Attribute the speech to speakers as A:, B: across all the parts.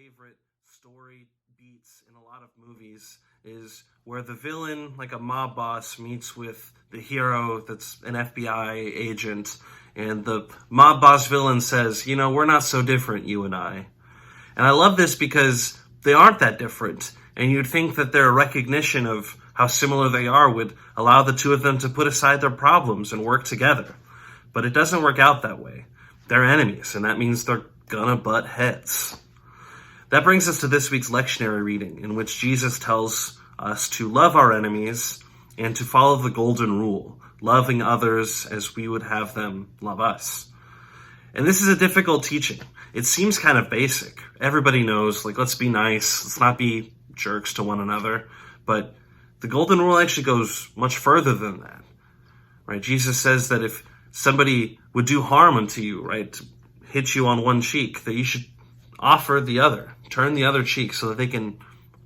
A: favorite story beats in a lot of movies is where the villain, like a mob boss, meets with the hero that's an FBI agent, and the mob boss villain says, we're not so different, you and I. And I love this because they aren't that different, and you'd think that their recognition of how similar they are would allow the two of them to put aside their problems and work together. But it doesn't work out that way. They're enemies, and that means they're gonna butt heads. That brings us to this week's lectionary reading, in which Jesus tells us to love our enemies and to follow the golden rule, loving others as we would have them love us. And this is a difficult teaching. It seems kind of basic. Everybody knows, let's be nice, let's not be jerks to one another. But the golden rule actually goes much further than that, right? Jesus says that if somebody would do harm unto you, right, hit you on one cheek, that you should offer the other, turn the other cheek so that they can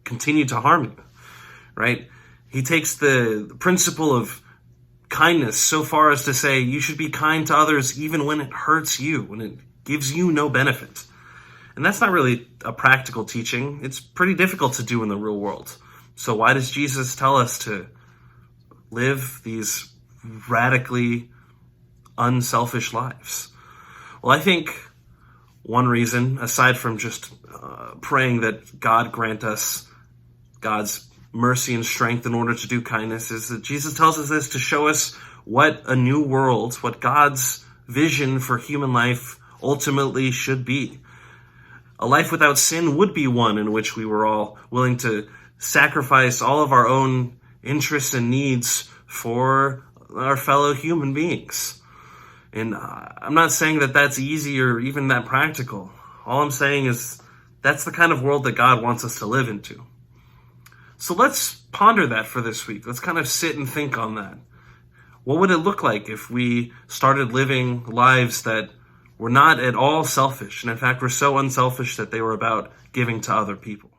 A: continue to harm you, right? He takes the principle of kindness so far as to say you should be kind to others even when it hurts you, when it gives you no benefit. And that's not really a practical teaching. It's pretty difficult to do in the real world. So why does Jesus tell us to live these radically unselfish lives? Well, I think one reason, aside from just praying that God grant us God's mercy and strength in order to do kindness, is that Jesus tells us this to show us what a new world, what God's vision for human life ultimately should be. A life without sin would be one in which we were all willing to sacrifice all of our own interests and needs for our fellow human beings. And I'm not saying that that's easy or even that practical. All I'm saying is that's the kind of world that God wants us to live into. So let's ponder that for this week. Let's kind of sit and think on that. What would it look like if we started living lives that were not at all selfish, and in fact were so unselfish that they were about giving to other people?